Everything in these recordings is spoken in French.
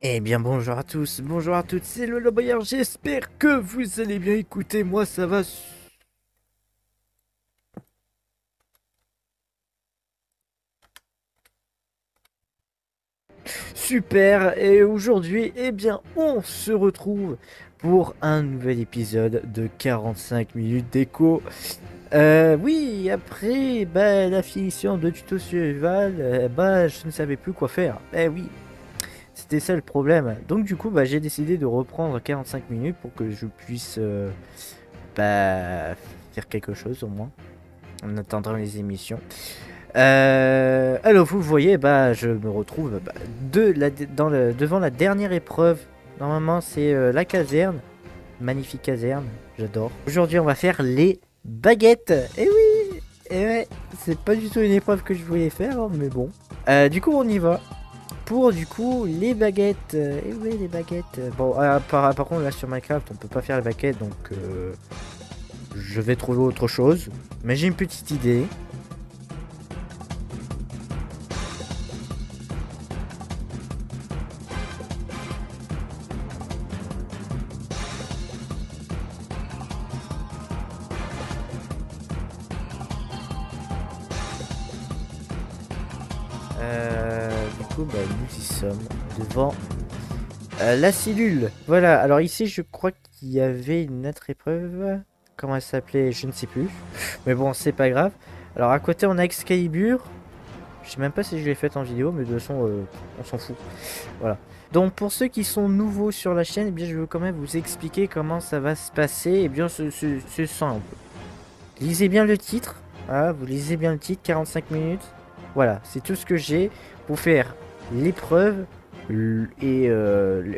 Eh bien bonjour à tous, bonjour à toutes, c'est le Loboyard, j'espère que vous allez bien. Écoutez, moi ça va super. Et aujourd'hui, eh bien on se retrouve pour un nouvel épisode de 45 minutes d'écho. Oui, après la finition de tuto survival, je ne savais plus quoi faire. Eh oui, c'était ça le problème. Donc du coup, j'ai décidé de reprendre 45 minutes pour que je puisse faire quelque chose au moins en attendant les émissions. Alors vous voyez, je me retrouve devant la dernière épreuve. Normalement c'est la caserne, magnifique caserne, j'adore. Aujourd'hui on va faire les baguettes. Et oui, et ouais, c'est pas du tout une épreuve que je voulais faire, hein, mais bon. Du coup on y va. Pour du coup les baguettes. Et oui les baguettes. Bon, par contre là sur Minecraft on peut pas faire les baguettes, donc je vais trouver autre chose. Mais j'ai une petite idée. Nous y sommes devant la cellule. Voilà, alors ici je crois qu'il y avait une autre épreuve. Comment elle s'appelait? Je ne sais plus. Mais bon, c'est pas grave. Alors à côté on a Excalibur. Je sais même pas si je l'ai faite en vidéo, mais de toute façon on s'en fout. Voilà. Donc pour ceux qui sont nouveaux sur la chaîne, eh bien, je veux quand même vous expliquer comment ça va se passer. Eh bien c'est simple. Lisez bien le titre. Voilà, vous lisez bien le titre, 45 minutes. Voilà, c'est tout ce que j'ai pour faire l'épreuve et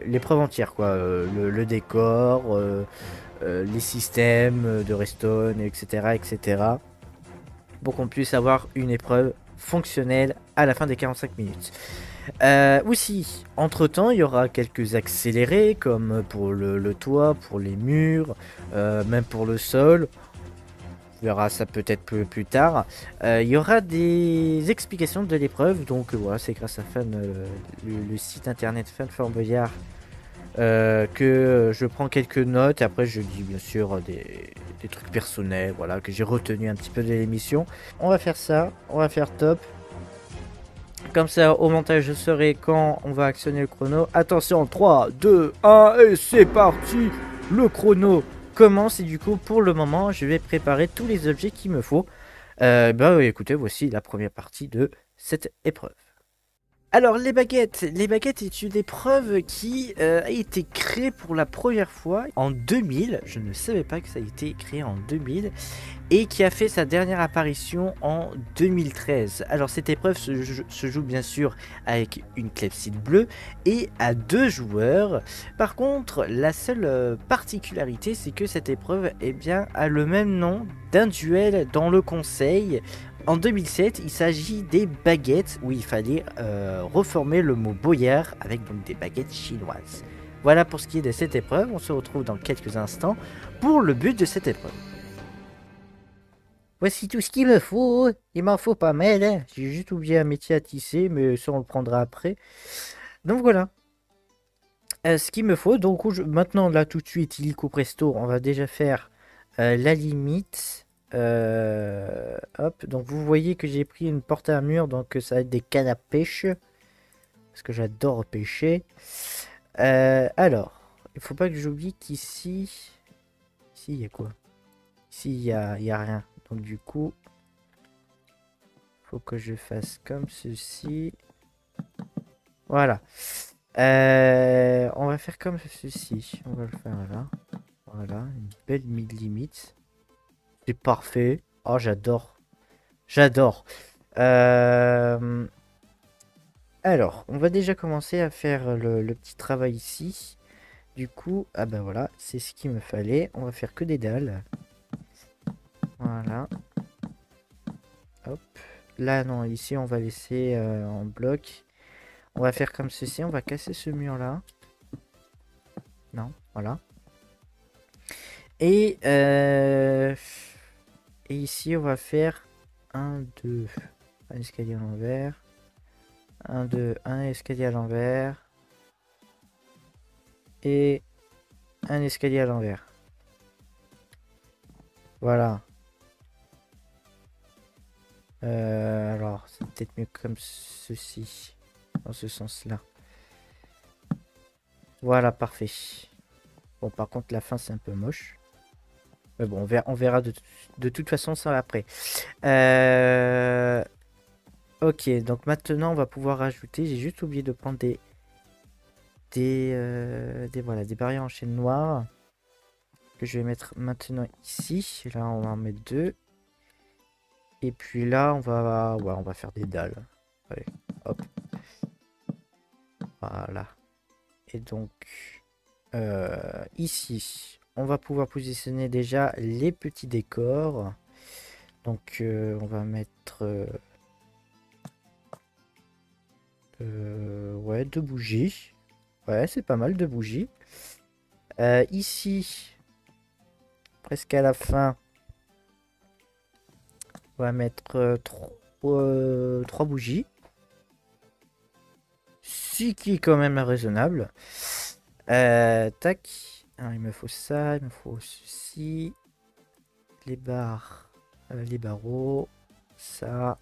l'épreuve entière, quoi. Le décor, les systèmes de redstone, etc., etc. Pour qu'on puisse avoir une épreuve fonctionnelle à la fin des 45 minutes. Aussi, entre-temps, il y aura quelques accélérés, comme pour le toit, pour les murs, même pour le sol. On verra ça peut-être plus tard. Il y aura des explications de l'épreuve, donc voilà, c'est grâce à le site internet Fan Fort Boyard que je prends quelques notes. Et après, je dis bien sûr des trucs personnels, voilà, que j'ai retenu un petit peu de l'émission. On va faire ça, on va faire top. Comme ça, au montage, je saurai quand on va actionner le chrono. Attention, 3, 2, 1, et c'est parti. Le chrono commence et du coup, pour le moment, je vais préparer tous les objets qu'il me faut. Écoutez, voici la première partie de cette épreuve. Alors, les baguettes est une épreuve qui a été créée pour la première fois en 2000. Je ne savais pas que ça a été créé en 2000. Et qui a fait sa dernière apparition en 2013. Alors cette épreuve se joue bien sûr avec une clepsydre bleue et à 2 joueurs. Par contre, la seule particularité, c'est que cette épreuve a le même nom d'un duel dans le conseil. En 2007, il s'agit des baguettes où il fallait reformer le mot boyard avec donc des baguettes chinoises. Voilà pour ce qui est de cette épreuve, on se retrouve dans quelques instants pour le but de cette épreuve. Voici tout ce qu'il me faut. Il m'en faut pas mal, hein. J'ai juste oublié un métier à tisser, mais ça on le prendra après. Donc voilà. Ce qu'il me faut, donc maintenant là tout de suite, illico presto, on va déjà faire la limite. Hop, donc vous voyez que j'ai pris une porte à mur, donc ça va être des cannes à pêche. Parce que j'adore pêcher. Alors, il faut pas que j'oublie qu'ici... Ici, il y a quoi? Ici, il y a rien. Donc du coup... Faut que je fasse comme ceci. Voilà. On va faire comme ceci. On va le faire là. Voilà. Une belle mid-limite. C'est parfait. Oh, j'adore. J'adore. Euh, Alors, on va déjà commencer à faire le petit travail ici. Du coup, ah ben voilà, c'est ce qu'il me fallait. On va faire que des dalles. Voilà. Hop. Là, non, ici, on va laisser en bloc. On va faire comme ceci. On va casser ce mur-là. Non, voilà. Et, et ici, on va faire un 2 un escalier à l'envers. Un 2 un escalier à l'envers. et un escalier à l'envers. Voilà. Alors, c'est peut-être mieux comme ceci, dans ce sens-là. Voilà, parfait. Bon, par contre, la fin, c'est un peu moche. Mais bon, on verra de toute façon ça après. Ok, donc maintenant, on va pouvoir ajouter. J'ai juste oublié de prendre voilà, des barrières en chaîne noire. Que je vais mettre maintenant ici. Là, on va en mettre deux. Et puis là, ouais, on va faire des dalles. Allez, hop. Voilà. Et donc, ici, on va pouvoir positionner déjà les petits décors. Donc, on va mettre ouais, deux bougies. Ouais, c'est pas mal de bougies. Ici, presque à la fin, on va mettre trois bougies. Ce qui est quand même raisonnable. Tac. Alors, il me faut ça, il me faut ceci. Les barres, les barreaux. Ça.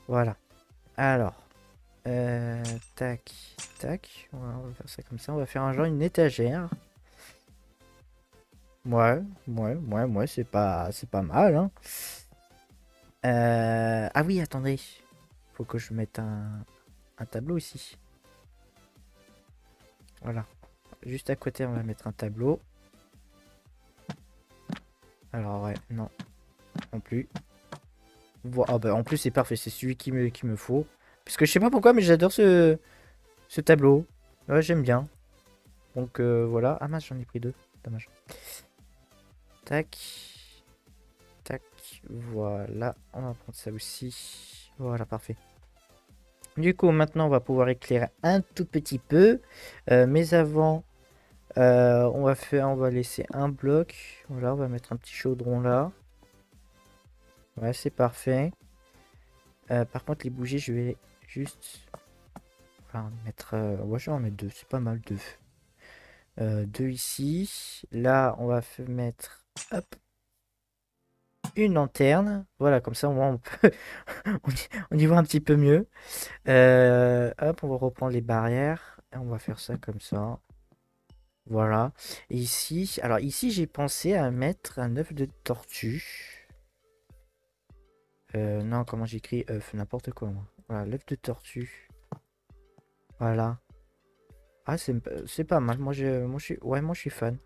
Voilà. Alors. Tac. Tac. On va faire ça comme ça. On va faire un genre une étagère. Ouais, c'est pas mal, hein. Ah oui, attendez. Faut que je mette un tableau ici. Voilà. Juste à côté, on va mettre un tableau. Alors, ouais, non. Non plus. Ah bah, en plus, c'est parfait. C'est celui qu'il me faut. Parce que je sais pas pourquoi, mais j'adore ce tableau. Ouais, j'aime bien. Donc, voilà. Ah mince, j'en ai pris deux. Dommage. Tac. Tac. Voilà. On va prendre ça aussi. Voilà, parfait. Du coup, maintenant, on va pouvoir éclairer un tout petit peu. Mais avant, on va laisser un bloc. Voilà, on va mettre un petit chaudron là. Ouais, c'est parfait. Par contre, les bougies, je vais juste en mettre. Ouais, je vais en mettre deux. C'est pas mal, deux. Deux ici. Là, on va mettre hop, une lanterne. Voilà, comme ça, au moins, on peut. On y voit un petit peu mieux. Hop, on va reprendre les barrières. Et on va faire ça comme ça. Voilà. Et ici, alors ici, j'ai pensé à mettre un œuf de tortue. Non, comment j'écris œuf? N'importe quoi, moi. Voilà, l'œuf de tortue. Voilà. Ah, c'est pas mal. Moi, je suis fan.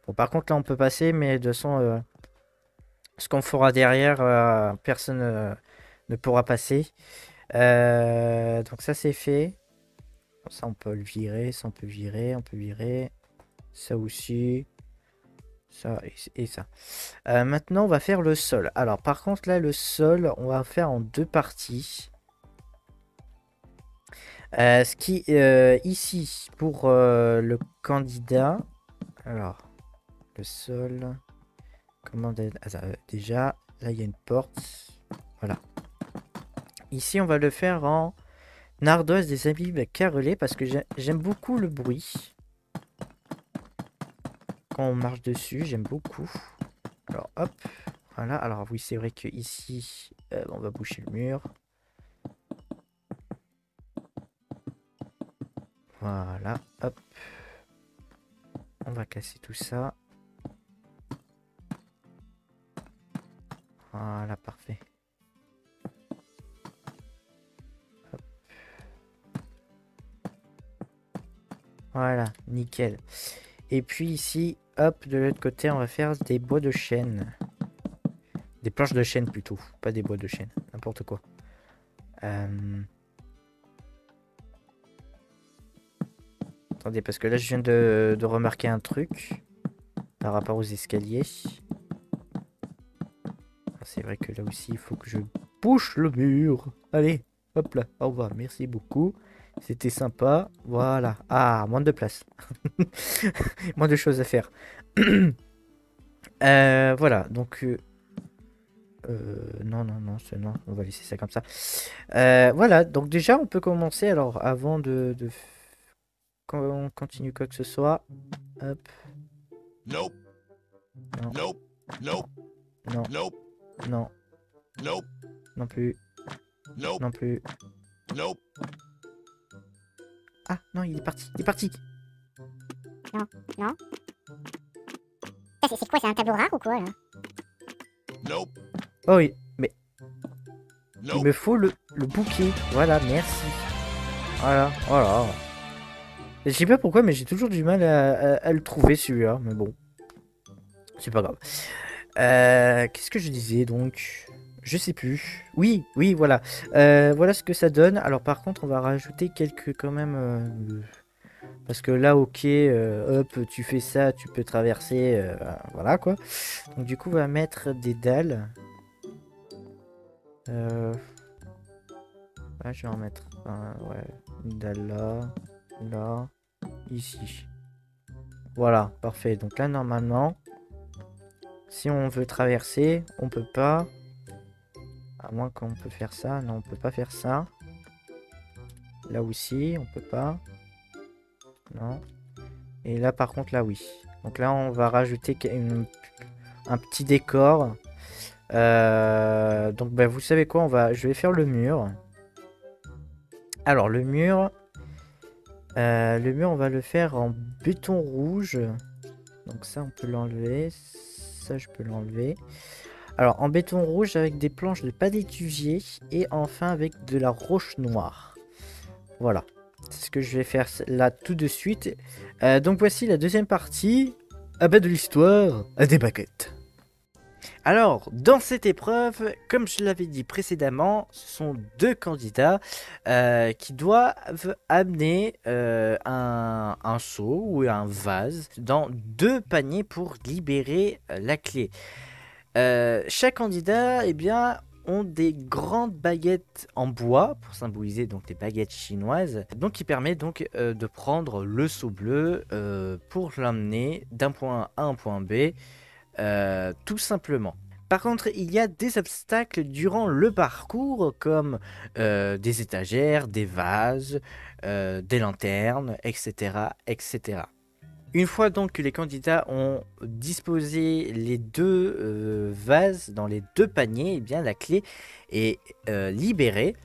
Bon, par contre, là, on peut passer, mais de toute façon, ce qu'on fera derrière, personne ne pourra passer. Donc, ça, c'est fait. Ça, on peut le virer. Ça, on peut virer. On peut virer. Ça aussi. Ça et ça. Maintenant, on va faire le sol. Alors, par contre, là, le sol, on va faire en deux parties. Ici, pour le candidat. Alors, le sol. Comment déjà, là, il y a une porte. Voilà. Ici, on va le faire en ardoise des abîmes carrelés parce que j'aime beaucoup le bruit. Quand on marche dessus, j'aime beaucoup. Alors, hop. Voilà. Alors, oui, c'est vrai que ici, on va boucher le mur. Voilà, hop. On va casser tout ça. Voilà, parfait. Hop. Voilà, nickel. Et puis ici, hop, de l'autre côté, on va faire des bois de chêne. Des planches de chêne plutôt, pas des bois de chêne, n'importe quoi. Attendez, parce que là, je viens de remarquer un truc par rapport aux escaliers. C'est vrai que là aussi, il faut que je bouche le mur. Allez, hop là, au revoir, merci beaucoup. C'était sympa, voilà. Ah, moins de place. Moins de choses à faire. Voilà, donc... non, non, non, non, on va laisser ça comme ça. Voilà, donc déjà, on peut commencer. Alors, avant de qu'on continue quoi que ce soit. Hop. Nope. Non. Nope. Nope. Non. Nope. Non. Nope. Non plus. Nope. Non plus. Nope. Ah non, il est parti. Il est parti. Non. Non. C'est quoi, c'est un tableau rare ou quoi là? Nope. Oh oui, mais il Nope. me faut le bouquet. Voilà, merci. Voilà, voilà. Je sais pas pourquoi, mais j'ai toujours du mal à le trouver celui-là. Mais bon, c'est pas grave. Qu'est-ce que je disais donc? Je sais plus. Oui, oui, voilà. Voilà ce que ça donne. Alors par contre, on va rajouter quelques quand même. Parce que là, ok, hop, tu fais ça, tu peux traverser. Voilà quoi. Donc du coup, on va mettre des dalles. Là, je vais en mettre ouais, une dalle là, là, ici. Voilà, parfait. Donc là, normalement, si on veut traverser, on peut pas. À moins qu'on peut faire ça. Non, on peut pas faire ça. Là aussi, on peut pas. Non. Et là, par contre, là, oui. Donc là, on va rajouter un petit décor. Donc, bah, vous savez quoi, je vais faire le mur. Alors, le mur, on va le faire en béton rouge. Donc ça, on peut l'enlever. Ça, je peux l'enlever. Alors, en béton rouge avec des planches de pas d'étuvier. Et enfin, avec de la roche noire. Voilà. C'est ce que je vais faire là tout de suite. Donc, voici la deuxième partie de l'histoire des baguettes. Alors, dans cette épreuve, comme je l'avais dit précédemment, ce sont deux candidats qui doivent amener un seau ou un vase dans deux paniers pour libérer la clé. Chaque candidat, eh bien, ont des grandes baguettes en bois pour symboliser donc des baguettes chinoises, donc qui permet donc de prendre le seau bleu pour l'emmener d'un point A à un point B. Tout simplement. Par contre, il y a des obstacles durant le parcours, comme des étagères, des vases, des lanternes, etc., etc. Une fois donc que les candidats ont disposé les deux vases dans les deux paniers, eh bien la clé est libérée.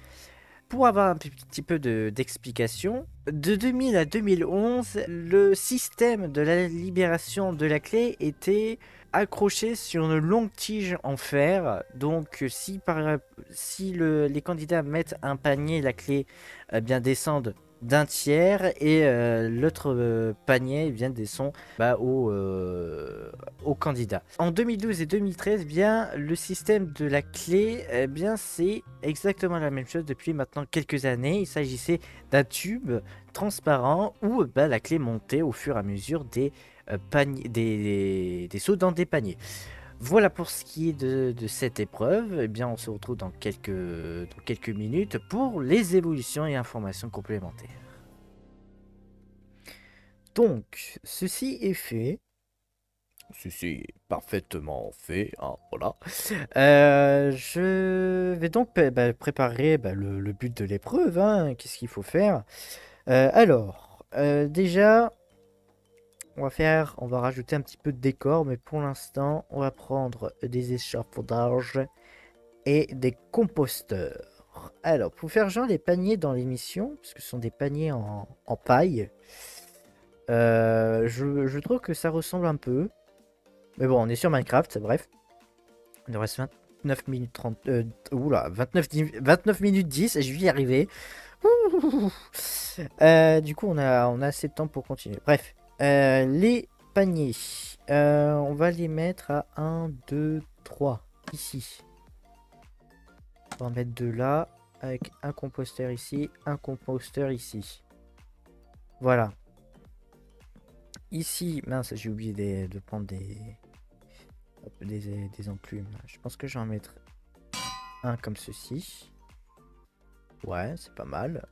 Pour avoir un petit peu d'explication, de 2000 à 2011, le système de la libération de la clé était accroché sur une longue tige en fer. Donc si les candidats mettent un panier, la clé bien descend d'un tiers et l'autre panier descend au candidat. En 2012 et 2013, bien le système de la clé, c'est exactement la même chose depuis maintenant quelques années. Il s'agissait d'un tube transparent où la clé montait au fur et à mesure des paniers, des seaux dans des paniers. Voilà pour ce qui est de cette épreuve. Eh bien, on se retrouve dans quelques minutes pour les évolutions et informations complémentaires. Donc, ceci est fait. Ceci est parfaitement fait, hein, voilà. Je vais donc préparer le but de l'épreuve, hein. Qu'est-ce qu'il faut faire? Alors, déjà, on va rajouter un petit peu de décor, mais pour l'instant, on va prendre des échafaudages et des composteurs. Alors, pour faire genre les paniers dans l'émission, parce que ce sont des paniers en paille, je trouve que ça ressemble un peu. Mais bon, on est sur Minecraft, bref. Il nous reste 29 minutes 30... oula, 29 minutes 10, je vais y arriver. Du coup, on a assez de temps pour continuer. Bref, les paniers. On va les mettre à 1, 2, 3. Ici. On va en mettre deux là. Avec un composteur ici. Un composteur ici. Voilà. Ici, mince, j'ai oublié de prendre des enclumes. Je pense que je vais en mettre un comme ceci. Ouais, c'est pas mal.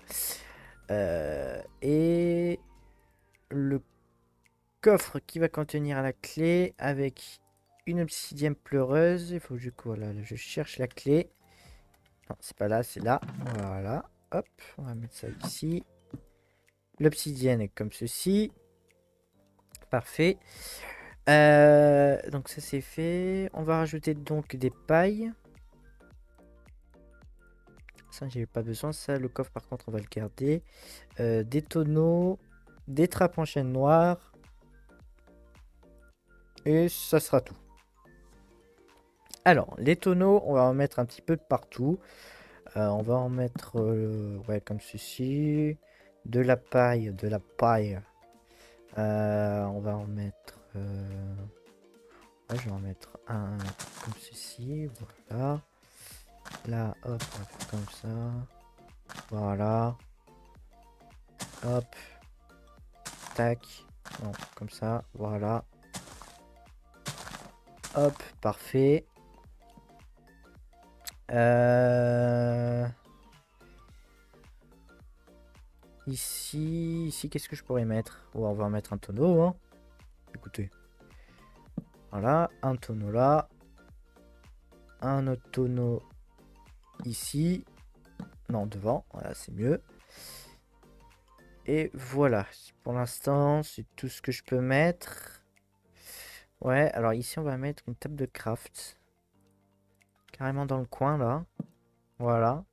Et le coffre qui va contenir la clé avec une obsidienne pleureuse. Il faut que je cherche la clé. Non, c'est pas là, c'est là. Voilà. Hop, on va mettre ça ici. l'obsidienne comme ceci. Parfait. Donc ça c'est fait. On va rajouter donc des pailles. Ça j'ai pas besoin. Ça, le coffre par contre on va le garder. Des tonneaux, des trappes en chaîne noire. Et ça sera tout. Alors, les tonneaux, on va en mettre un petit peu partout. On va en mettre ouais, comme ceci. De la paille, de la paille. On va en mettre... ouais, je vais en mettre un comme ceci. Voilà. Là, hop, on va faire comme ça. Voilà. Hop. Tac. Non, comme ça. Voilà. Hop, parfait. Ici, qu'est-ce que je pourrais mettre? Oh, on va en mettre un tonneau, hein. Écoutez. Voilà, un tonneau là. Un autre tonneau ici. Non, devant. Voilà, c'est mieux. Et voilà. Pour l'instant, c'est tout ce que je peux mettre. Ouais, alors ici, on va mettre une table de craft. Carrément dans le coin, là. Voilà.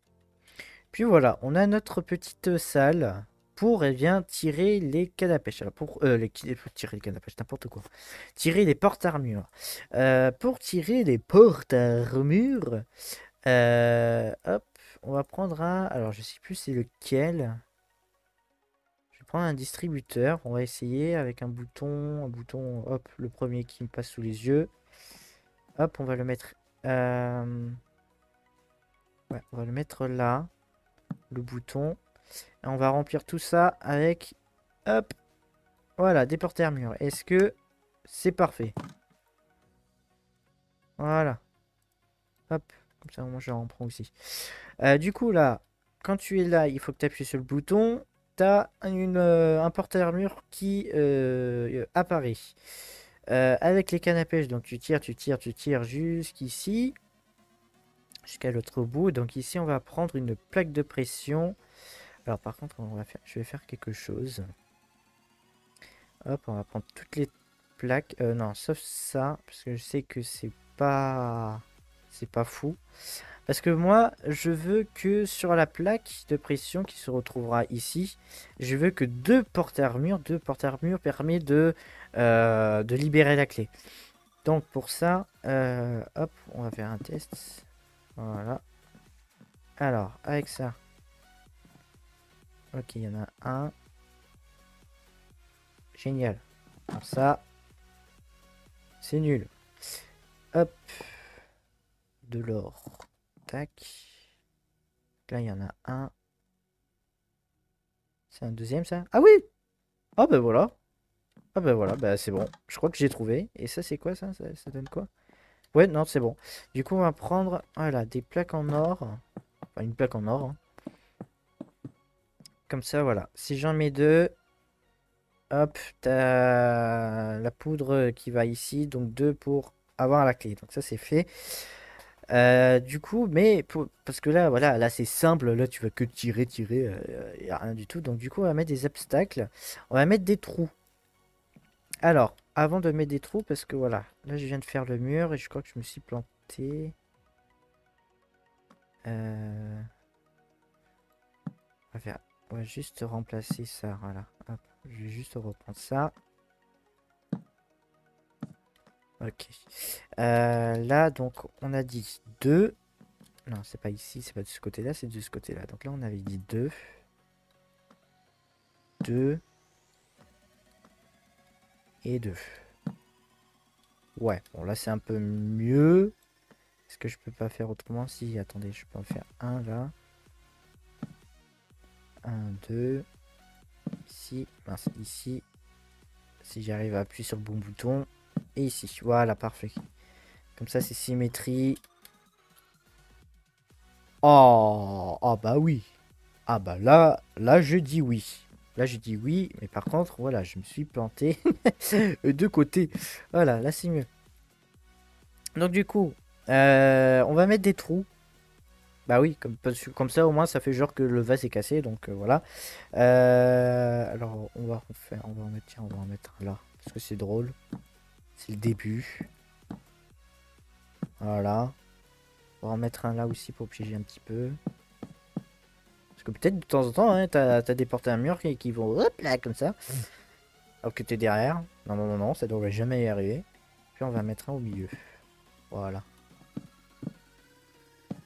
Puis voilà, on a notre petite salle pour eh bien, tirer les cannes à pêche. Alors pour tirer les cannes à pêche, n'importe quoi. Tirer les portes-armures. Pour tirer les portes-armures, hop, on va prendre un... Alors je sais plus c'est lequel. Je vais prendre un distributeur. On va essayer avec un bouton, hop, le premier qui me passe sous les yeux. Hop, on va le mettre... ouais, on va le mettre là. Le bouton. Et on va remplir tout ça avec... Hop. Voilà, des portes-armures. Est-ce que c'est parfait? Voilà. Hop. Comme ça, moi, j'en prends aussi. Du coup, là, quand tu es là, il faut que tu appuies sur le bouton. Tu as un porte-armure qui apparaît. Avec les cannes à pêche, donc tu tires jusqu'ici. Jusqu'à l'autre bout. Donc ici, on va prendre une plaque de pression. Alors par contre, je vais faire quelque chose. Hop, on va prendre toutes les plaques. Non, sauf ça, parce que je sais que c'est pas fou. Parce que moi, je veux que sur la plaque de pression qui se retrouvera ici, je veux que deux porte-armures permet de libérer la clé. Donc pour ça, hop, on va faire un test. Voilà. Alors, avec ça. Ok, il y en a un. Génial. Alors ça, c'est nul. Hop. De l'or. Tac. Là, il y en a un. C'est un deuxième, ça? Ah oui! Ah ben voilà. Ah ben voilà, bah c'est bon. Je crois que j'ai trouvé. Et ça, c'est quoi, ça donne quoi? Ouais, non, c'est bon. Du coup, on va prendre, voilà, des plaques en or. Enfin, une plaque en or, hein. Comme ça, voilà. Si j'en mets deux... Hop, t'as la poudre qui va ici, donc deux pour avoir la clé. Donc ça c'est fait. Du coup, parce que là, voilà, là c'est simple, là tu vas que tirer, il n'y a rien du tout. Donc du coup, on va mettre des obstacles, on va mettre des trous. Alors, avant de mettre des trous, parce que voilà, là je viens de faire le mur et je crois que je me suis planté. On va juste remplacer ça, voilà. Hop, je vais juste reprendre ça. Ok. Là, donc, on a dit 2. Non, c'est pas ici, c'est pas de ce côté-là, c'est de ce côté-là. Donc là, on avait dit 2. 2. Et 2. Ouais, bon, là, c'est un peu mieux. Est-ce que je peux pas faire autrement? Si, attendez, je peux en faire un là. 1, 2. Ici. Mince, ici. Si j'arrive à appuyer sur le bon bouton. Et ici. Voilà, parfait. Comme ça, c'est symétrie. Oh, oh bah oui. Ah bah là je dis oui. Là je dis oui, mais par contre, voilà, je me suis planté de côté. Voilà, là c'est mieux. Donc du coup, on va mettre des trous. Bah oui, comme ça au moins ça fait genre que le vase est cassé, donc voilà. Alors on va refaire, on va en mettre, tiens, on va en mettre là, parce que c'est drôle. C'est le début. Voilà. On va en mettre un là aussi pour piéger un petit peu. Parce que peut-être de temps en temps, hein, t'as des portes à un mur qui vont hop là comme ça. Alors que t'es derrière. Non, non, non, non, ça devrait jamais y arriver. Puis on va mettre un au milieu. Voilà.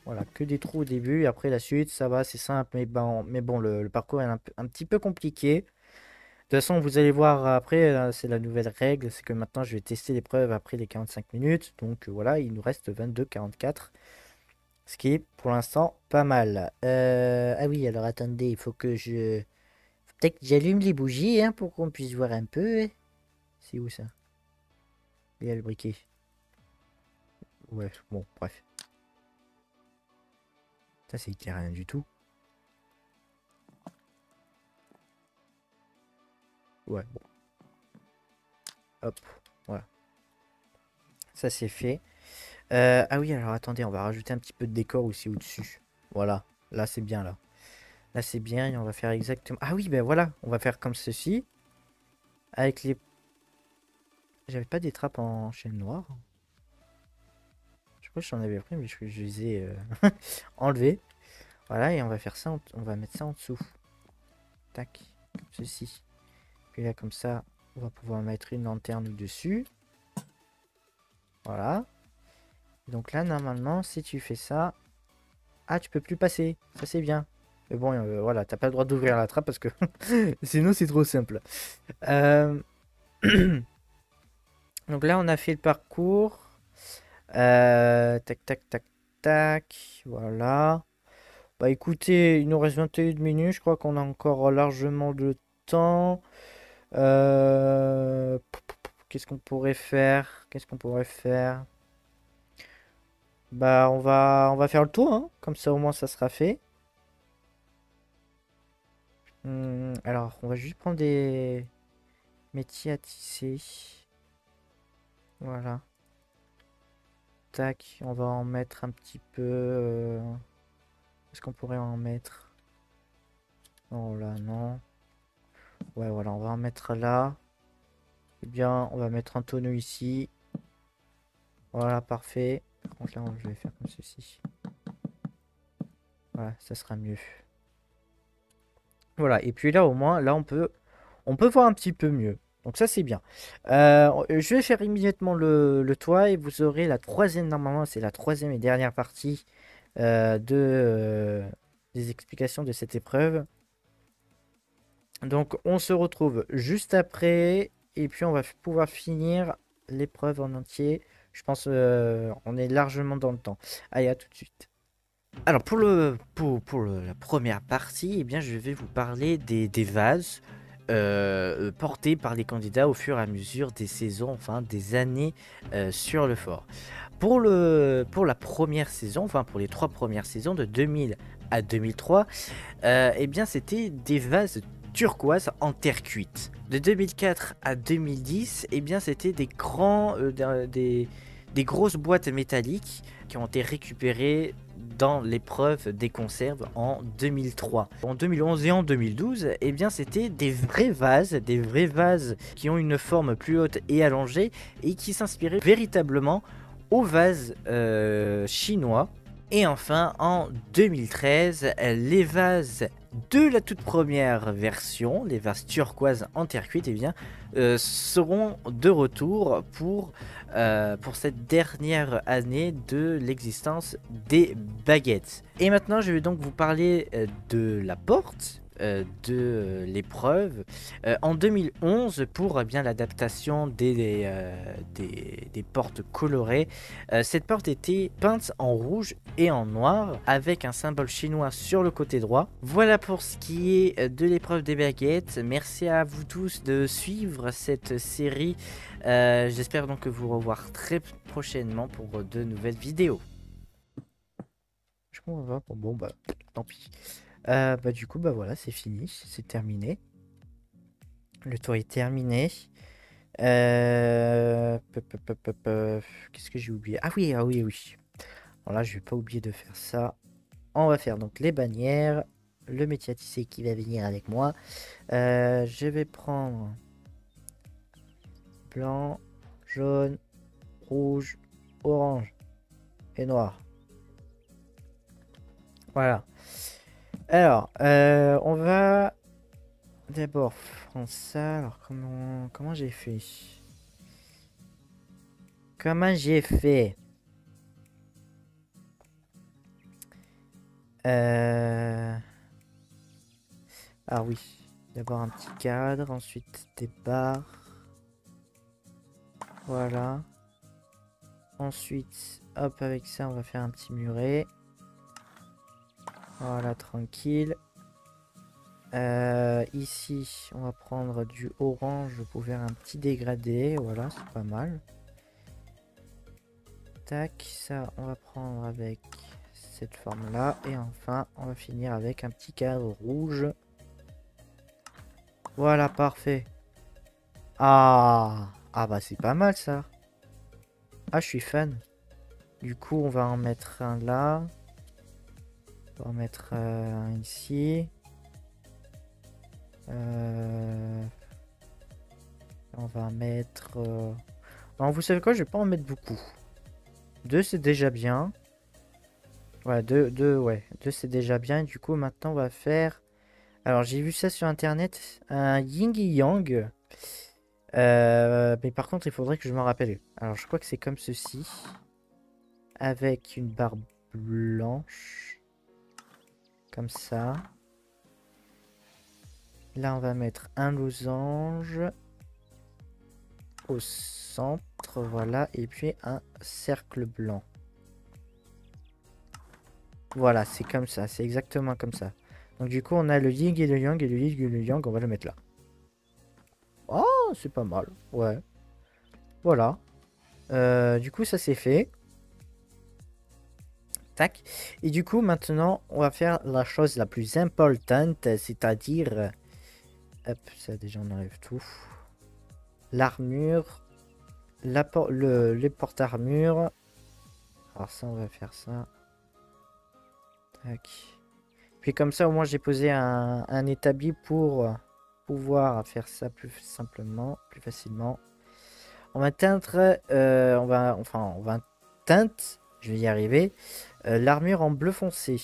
Voilà, que des trous au début. Et après la suite, ça va, c'est simple. Mais bon, le parcours est un petit peu compliqué. De toute façon, vous allez voir après, c'est la nouvelle règle. C'est que maintenant, je vais tester l'épreuve après les 45 minutes. Donc voilà, il nous reste 22-44. Ce qui est pour l'instant pas mal. Ah oui, alors attendez, il faut que je... Faut peut-être que j'allume les bougies hein, pour qu'on puisse voir un peu. C'est où ça? Il y a le briquet. Ouais, bon, bref. Ça, c'est rien du tout. Ouais, bon. Hop, voilà. Ça, c'est fait. Ah oui, alors attendez, on va rajouter un petit peu de décor aussi au-dessus. Voilà, là, c'est bien, là. Là, c'est bien, et on va faire exactement... Ah oui, ben voilà, on va faire comme ceci. Avec les... J'avais pas des trappes en chaîne noire. Je crois que j'en avais pris, mais je les ai enlevés. Voilà, et on va faire ça, on va mettre ça en dessous. Tac, comme ceci. Puis là, comme ça, on va pouvoir mettre une lanterne dessus. Voilà. Donc là, normalement, si tu fais ça... Ah, tu peux plus passer. Ça, c'est bien. Mais bon, voilà, t'as pas le droit d'ouvrir la trappe parce que sinon, c'est trop simple. Euh, Donc là, on a fait le parcours. Tac, tac, tac, tac. Voilà. Bah écoutez, il nous reste 21 minutes. Je crois qu'on a encore largement de temps. Qu'est-ce qu'on pourrait faire? Qu'est-ce qu'on pourrait faire? Bah on va faire le tour, hein. Comme ça au moins ça sera fait. Alors on va juste prendre des métiers à tisser. Voilà. Tac, on va en mettre un petit peu. Est-ce qu'on pourrait en mettre? Oh là, non. Ouais, voilà, on va en mettre là. Eh bien, on va mettre un tonneau ici. Voilà, parfait. Par contre, là, je vais faire comme ceci. Voilà, ça sera mieux. Voilà, et puis là, au moins, là, on peut voir un petit peu mieux. Donc ça, c'est bien. Je vais faire immédiatement le toit et vous aurez la troisième, normalement, c'est la troisième et dernière partie des explications de cette épreuve. Donc, on se retrouve juste après et puis on va pouvoir finir l'épreuve en entier. Je pense on est largement dans le temps. Allez, à tout de suite. Alors la première partie, eh bien, je vais vous parler des vases portés par les candidats au fur et à mesure des saisons, enfin des années sur le fort. Pour la première saison, enfin pour les 3 premières saisons de 2000 à 2003, eh bien c'était des vases turquoise en terre cuite. De 2004 à 2010, eh bien c'était des des grosses boîtes métalliques qui ont été récupérées dans l'épreuve des conserves en 2003. En 2011 et en 2012, eh bien c'était des vrais vases qui ont une forme plus haute et allongée et qui s'inspiraient véritablement aux vases chinois. Et enfin, en 2013, les vases de la toute première version, les vases turquoises en terre cuite, eh bien, seront de retour pour cette dernière année de l'existence des baguettes. Et maintenant, je vais donc vous parler de la porte de l'épreuve en 2011 pour bien l'adaptation des portes colorées. Cette porte était peinte en rouge et en noir avec un symbole chinois sur le côté droit. Voilà pour ce qui est de l'épreuve des baguettes. Merci à vous tous de suivre cette série. J'espère donc vous revoir très prochainement pour de nouvelles vidéos. Je comprends pas. Bon bah tant pis. Bah du coup bah voilà, c'est fini, c'est terminé. Le tour est terminé. Qu'est-ce que j'ai oublié? Ah oui, ah oui, oui. Alors là, je vais pas oublier de faire ça. on va faire donc les bannières. Le métier à tisser qui va venir avec moi. Je vais prendre blanc, jaune, rouge, orange et noir. Voilà. Alors, on va d'abord prendre ça. Alors, comment j'ai fait? Comment j'ai fait? Ah oui. D'abord un petit cadre, ensuite des barres. Voilà. Ensuite, hop, avec ça, on va faire un petit muret. Voilà, tranquille. Ici, on va prendre du orange pour faire un petit dégradé. Voilà, c'est pas mal. Tac, ça, on va prendre avec cette forme-là. Et enfin, on va finir avec un petit cadre rouge. Voilà, parfait. Ah, ah bah c'est pas mal ça. Ah, je suis fan. Du coup, on va en mettre un là. On va en mettre un ici. On va mettre... Non, vous savez quoi, je vais pas en mettre beaucoup. 2 c'est déjà bien. Ouais, 2 ouais. 2 c'est déjà bien. Du coup, maintenant, on va faire... Alors, j'ai vu ça sur Internet. Un yin et yang. Mais par contre, il faudrait que je me rappelle. Alors, je crois que c'est comme ceci. Avec une barre blanche. Comme ça. Là, on va mettre un losange. Au centre, voilà. Et puis un cercle blanc. Voilà, c'est comme ça. C'est exactement comme ça. Donc, du coup, on a le yin et le yang. Et le yin et le yang, on va le mettre là. Oh, c'est pas mal. Ouais. Voilà. Du coup, ça c'est fait. Tac. Et du coup, maintenant, on va faire la chose la plus importante, c'est-à-dire... Hop, ça déjà, on enlève tout. L'armure. Les porte-armures. Alors ça, on va faire ça. Tac. Puis comme ça, au moins, j'ai posé un établi pour pouvoir faire ça plus simplement, plus facilement. On va teindre... on va teindre... Je vais y arriver. L'armure en bleu foncé.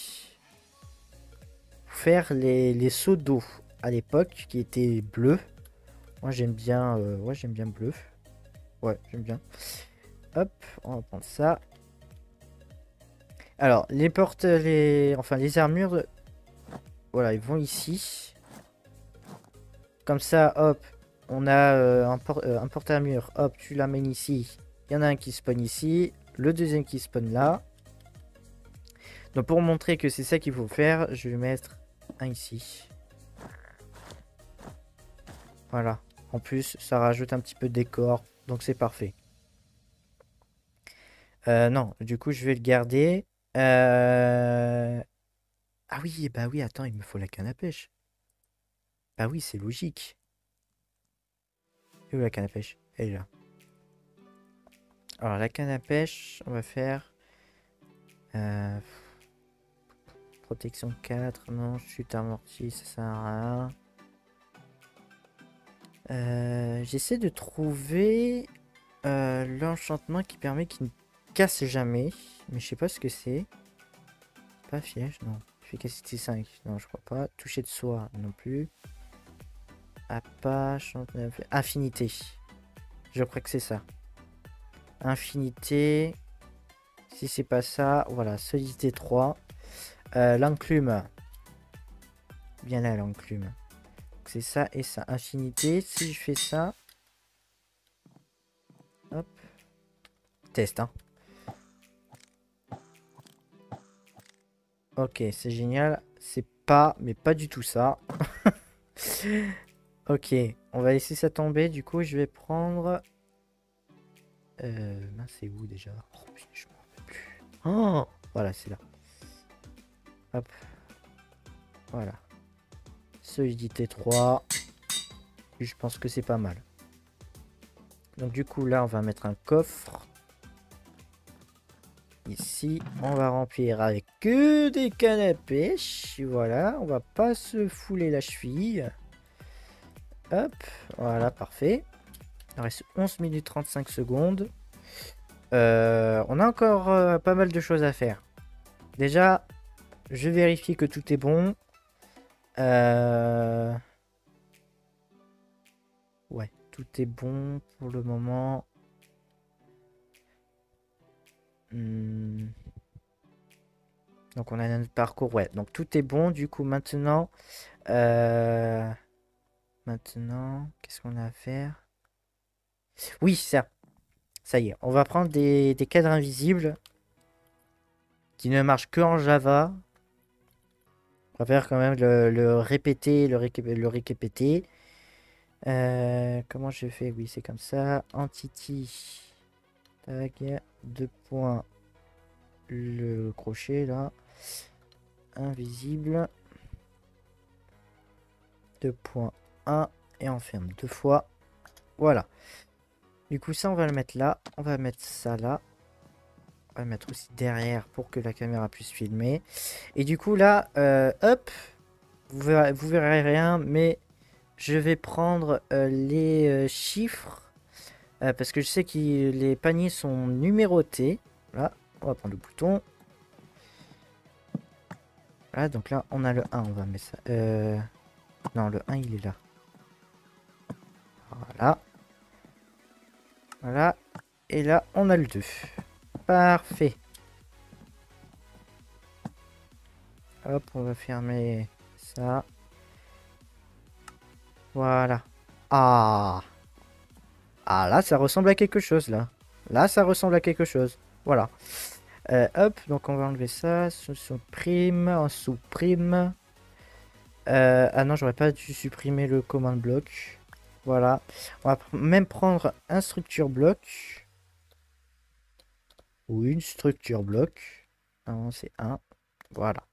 Faire les seaux d'eau à l'époque qui étaient bleus. Moi j'aime bien ouais, j'aime bien bleu. Ouais, j'aime bien. Hop, on va prendre ça. Alors, les portes, les armures, voilà, ils vont ici. Comme ça, hop, on a un porte-armure. Hop, tu l'amènes ici. Il y en a un qui spawn ici. Le deuxième qui spawn là. Donc pour montrer que c'est ça qu'il faut faire, je vais mettre un ici. Voilà. En plus, ça rajoute un petit peu de décor. Donc c'est parfait. Non, du coup, je vais le garder. Ah oui, bah oui, attends, il me faut la canne à pêche. Bah oui, c'est logique. Et où la canne à pêche? Elle est là. Alors, la canne à pêche, on va faire... protection 4, non, chute amortie, ça sert à rien. J'essaie de trouver l'enchantement qui permet qu'il ne casse jamais. Mais je sais pas ce que c'est. Pas fiège, non. Efficacité 5, non, je crois pas. Toucher de soie, non plus. Apache, infinité. Je crois que c'est ça. Infinité. Si c'est pas ça, voilà, solidité 3. L'enclume. Bien là, l'enclume. C'est ça et ça. Infinité. Si je fais ça. Hop. Test, hein. Ok, c'est génial. C'est pas, mais pas du tout ça. Ok, on va laisser ça tomber. Du coup, je vais prendre... mince, c'est où déjà? Oh, putain, je m'en rappelle plus. Oh, voilà, c'est là. Hop. Voilà. Solidité 3. Je pense que c'est pas mal. Donc du coup, là, on va mettre un coffre. Ici, on va remplir avec que des cannes à pêche. Voilà, on va pas se fouler la cheville. Hop, voilà, parfait. Il reste 11 minutes 35 secondes. On a encore pas mal de choses à faire. Déjà, je vérifie que tout est bon. Ouais, tout est bon pour le moment. Donc on a notre parcours, ouais. Donc tout est bon. Du coup, maintenant, qu'est-ce qu'on a à faire? Oui, ça y est. On va prendre des cadres invisibles qui ne marchent que en Java. On va faire quand même le répéter, le répéter. Comment je fais? Oui, c'est comme ça. Entity. Tac. 2 points. Le crochet là. Invisible. 2.1 et on ferme 2 fois. Voilà. Du coup, ça, on va le mettre là. On va mettre ça là. On va le mettre aussi derrière pour que la caméra puisse filmer. Et du coup, là, hop, vous verrez rien, mais je vais prendre les chiffres parce que je sais que les paniers sont numérotés. Là, on va prendre le bouton. Voilà, donc là, on a le 1. On va mettre ça. Non, le 1, il est là. Voilà. Voilà. Et là, on a le 2. Parfait. Hop, on va fermer ça. Voilà. Ah. Ah, là, ça ressemble à quelque chose, là. Là, ça ressemble à quelque chose. Voilà. Hop, donc on va enlever ça. Supprime, on supprime. Ah non, j'aurais pas dû supprimer le command block. Voilà. On va même prendre un structure bloc. Ou une structure bloc. Non, c'est un. Voilà.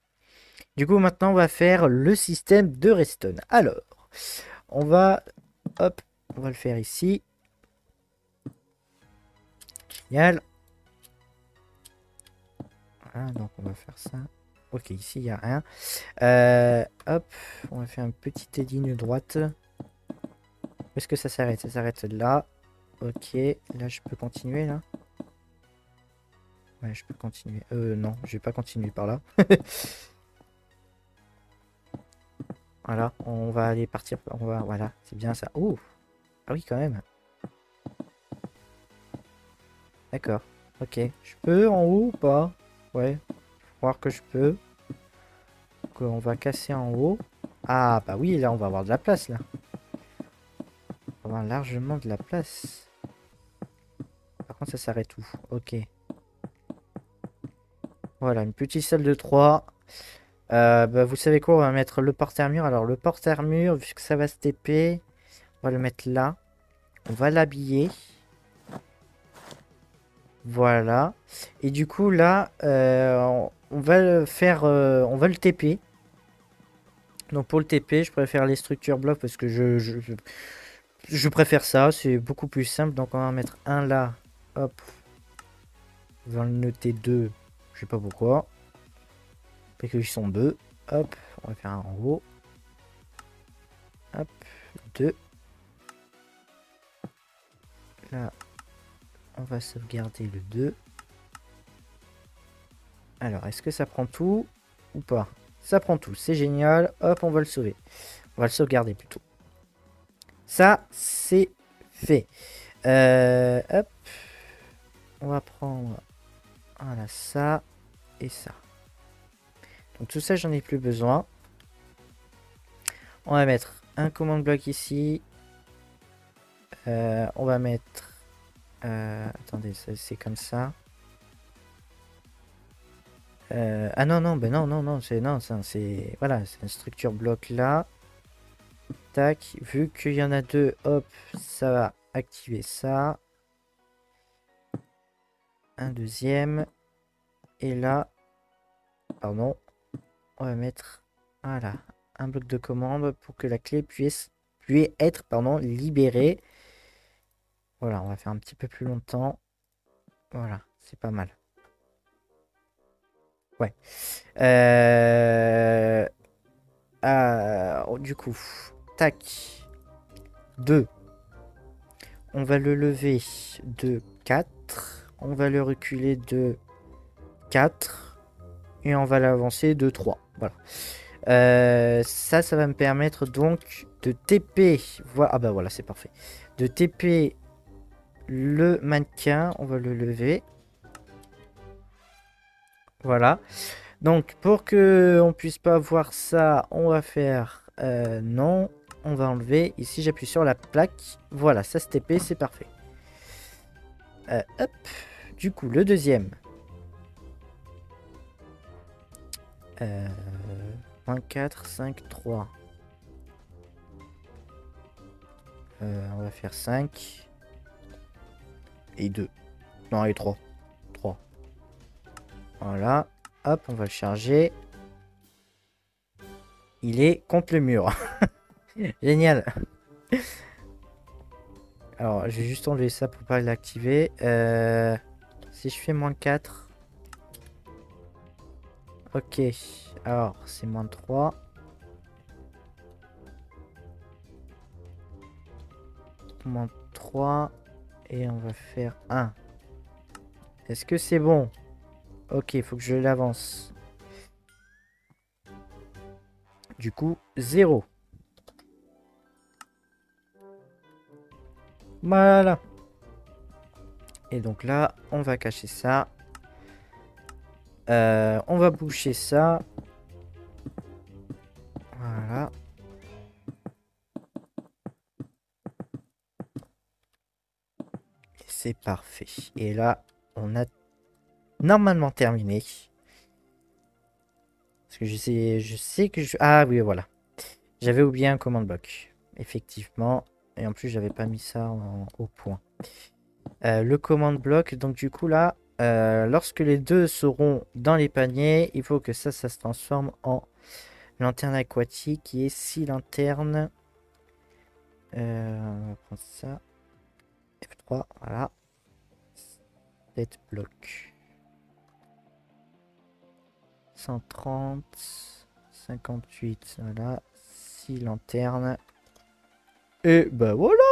Du coup, maintenant, on va faire le système de redstone. Alors, on va... Hop, on va le faire ici. Génial. Voilà, donc on va faire ça. Ok, ici, il n'y a rien. Hop, on va faire une petite ligne droite. Où est-ce que ça s'arrête? Ça s'arrête là. Ok, là, je peux continuer, là. Ouais, je peux continuer. Non, je vais pas continuer par là. Voilà, on va aller partir. On va, voilà, c'est bien ça. Oh, ah oui, quand même. D'accord. Ok. Je peux en haut ou pas? Ouais. Voir que je peux. Donc, on va casser en haut. Ah, bah oui, là, on va avoir de la place, là. On va avoir largement de la place. Par contre, ça s'arrête où? Ok. Voilà, une petite salle de 3. Bah, vous savez quoi? On va mettre le porte-armure. Alors, le porte-armure, vu que ça va se TP, on va le mettre là. On va l'habiller. Voilà. Et du coup, là, on va le faire... on va le TP. Donc, pour le TP, je préfère les structures blocs parce que je préfère ça. C'est beaucoup plus simple. Donc, on va en mettre un là. Hop. On va le noter 2. Je sais pas pourquoi. Parce qu'ils sont 2. Hop. On va faire un en haut. Hop. 2. Là, on va sauvegarder le 2. Alors, est-ce que ça prend tout ou pas? Ça prend tout, c'est génial. Hop, on va le sauver. On va le sauvegarder plutôt. Ça, c'est fait. Hop. On va prendre voilà, ça et ça. Donc tout ça, j'en ai plus besoin. On va mettre un command block ici. On va mettre... attendez, c'est comme ça. Ah non, non, ben non, non, non, c'est... Voilà, c'est une structure bloc là. Tac, vu qu'il y en a deux, hop, ça va activer ça. Un deuxième. Et là, pardon, on va mettre, voilà, un bloc de commande pour que la clé puisse être, pardon, libérée. Voilà, on va faire un petit peu plus longtemps. Voilà, c'est pas mal. Ouais. Du coup, tac. 2. On va le lever de 4. On va le reculer de 4. Et on va l'avancer de 3. Voilà. Ça va me permettre donc de TP. Ah bah voilà, c'est parfait. De TP le mannequin. On va le lever. Voilà. Donc, pour que on puisse pas voir ça, on va faire non. On va enlever. Ici, j'appuie sur la plaque. Voilà, ça se TP, c'est parfait. Hop. Du coup, le deuxième. 4, 5, 3. On va faire 5. Et 2. Non, et 3. 3. Voilà. Hop, on va le charger. Il est contre le mur. Génial. Alors, je vais juste enlever ça pour pas l'activer. Si je fais -4. Ok. Alors, c'est -3. -3. Et on va faire 1. Est-ce que c'est bon? Ok, il faut que je l'avance. Du coup, 0. Voilà. Et donc là, on va cacher ça. On va boucher ça. Voilà. C'est parfait. Et là, on a normalement terminé. Parce que je sais que je... Ah oui, voilà. J'avais oublié un command block. Effectivement. Et en plus, j'avais pas mis ça au point. Le command block, donc du coup là, lorsque les deux seront dans les paniers, il faut que ça se transforme en lanterne aquatique qui est 6 lanternes. On va prendre ça. F3, voilà. 7 blocs. 130, 58, voilà. 6 lanternes. Et bah voilà.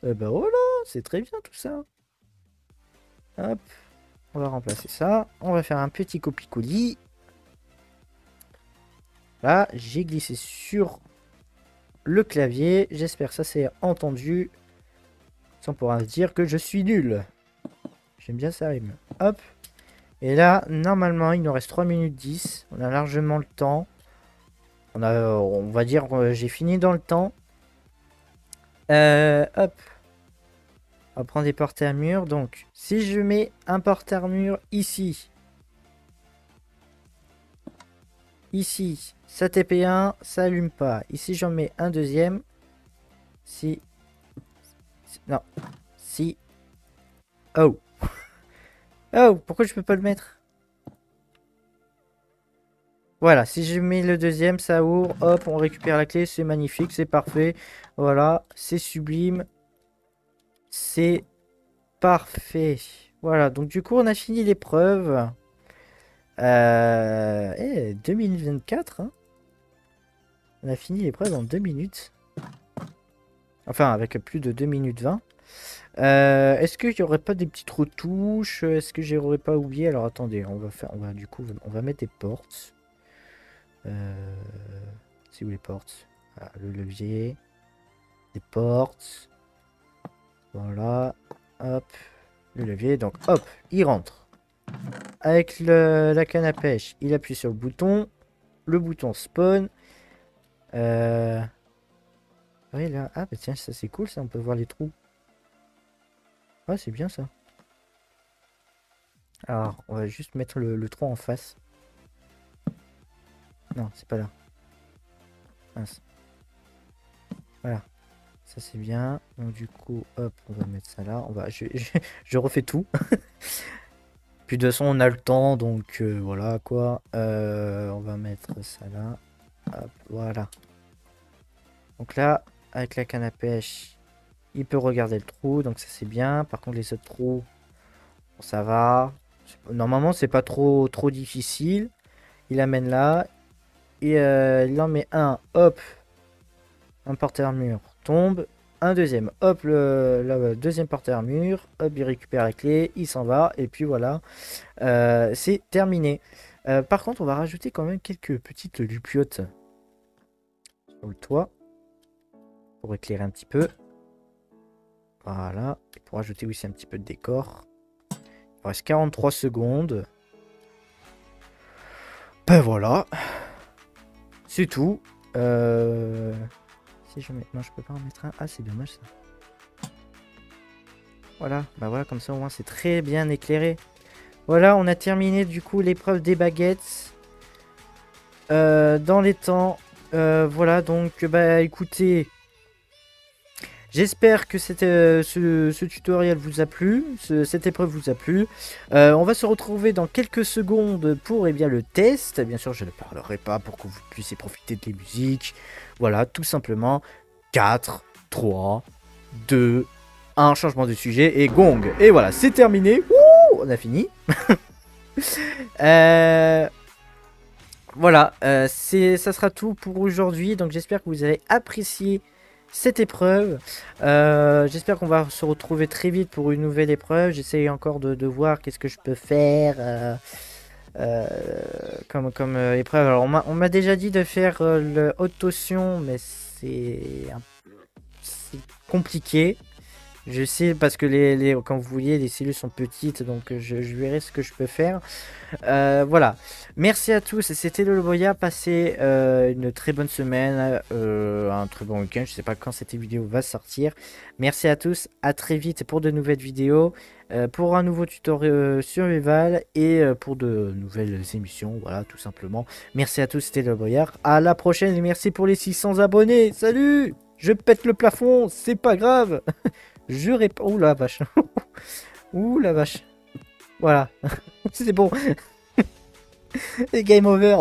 Et bah voilà, c'est très bien tout ça. Hop, on va remplacer ça. On va faire un petit copier-colis. Là, j'ai glissé sur le clavier. J'espère que ça s'est entendu. Sans pourra se dire que je suis nul. J'aime bien ça rime. Hop. Et là, normalement, il nous reste 3 minutes 10. On a largement le temps. On va dire que j'ai fini dans le temps. Hop. On va prendre des porte-armures. Donc, si je mets un porte-armure ici. Ici, ça TP1, ça allume pas. Ici, j'en mets un deuxième. Si. Non. Si. Oh. Oh, pourquoi je peux pas le mettre? Voilà, si je mets le deuxième, ça ouvre. Hop, on récupère la clé. C'est magnifique, c'est parfait. Voilà, c'est sublime. C'est parfait. Voilà, donc du coup, on a fini l'épreuve. 2024, hein. On a fini l'épreuve en 2 minutes. Enfin, avec plus de 2 minutes 20. Est-ce qu'il n'y aurait pas des petites retouches? Est-ce que j'aurais pas oublié? Alors attendez, du coup, on va mettre des portes. C'est où les portes? Voilà, le levier. Des portes. Voilà. Hop. Le levier. Donc hop, il rentre. Avec la canne à pêche, il appuie sur le bouton. Le bouton spawn. Oui, là. Ah, bah tiens, ça c'est cool, ça. On peut voir les trous. Ouais, c'est bien ça. Alors, on va juste mettre le trou en face. Non, c'est pas là. Mince. Voilà. Ça c'est bien. Donc du coup, hop, on va mettre ça là. Je refais tout. Puis de toute façon, on a le temps, donc voilà quoi. On va mettre ça là. Hop, voilà. Donc là, avec la canne à pêche, il peut regarder le trou, donc ça c'est bien. Par contre, les autres trous, bon, ça va. Normalement, c'est pas trop difficile. Il amène là. Et il en met un. Hop. Un porte-armure tombe. Un deuxième. Hop, le deuxième porte-armure. Hop, il récupère la clé. Il s'en va. Et puis voilà. C'est terminé. Par contre, on va rajouter quand même quelques petites lupiotes sur le toit. Pour éclairer un petit peu. Voilà. Et pour ajouter aussi un petit peu de décor. Il reste 43 secondes. Ben voilà. C'est tout. Si je mets... Non, je peux pas en mettre un. Ah, c'est dommage ça. Voilà. Bah voilà, comme ça au moins c'est très bien éclairé. Voilà, on a terminé du coup l'épreuve des baguettes. Dans les temps. Voilà, donc bah écoutez... J'espère que ce tutoriel vous a plu, cette épreuve vous a plu. On va se retrouver dans quelques secondes pour le test. Bien sûr, je ne parlerai pas pour que vous puissiez profiter des musiques. Voilà, tout simplement. 4, 3, 2, 1, changement de sujet et gong. Et voilà, c'est terminé. Wouh, on a fini. Voilà, ça sera tout pour aujourd'hui. Donc j'espère que vous avez apprécié cette épreuve. J'espère qu'on va se retrouver très vite pour une nouvelle épreuve. J'essaye encore de voir qu'est-ce que je peux faire comme épreuve. Alors on m'a déjà dit de faire le haute tension, mais c'est compliqué. Je sais parce que comme vous voyez, les cellules sont petites, donc je verrai ce que je peux faire. Voilà. Merci à tous. C'était le Boya. Passez une très bonne semaine, un très bon week-end. Je sais pas quand cette vidéo va sortir. Merci à tous. À très vite pour de nouvelles vidéos, pour un nouveau tutoriel survival et pour de nouvelles émissions. Voilà, tout simplement. Merci à tous. C'était le Boyard. À la prochaine et merci pour les 600 abonnés. Salut! Je pète le plafond. C'est pas grave. Je réponds. Ouh la vache. Ouh la vache. Voilà. C'est bon. Et game over.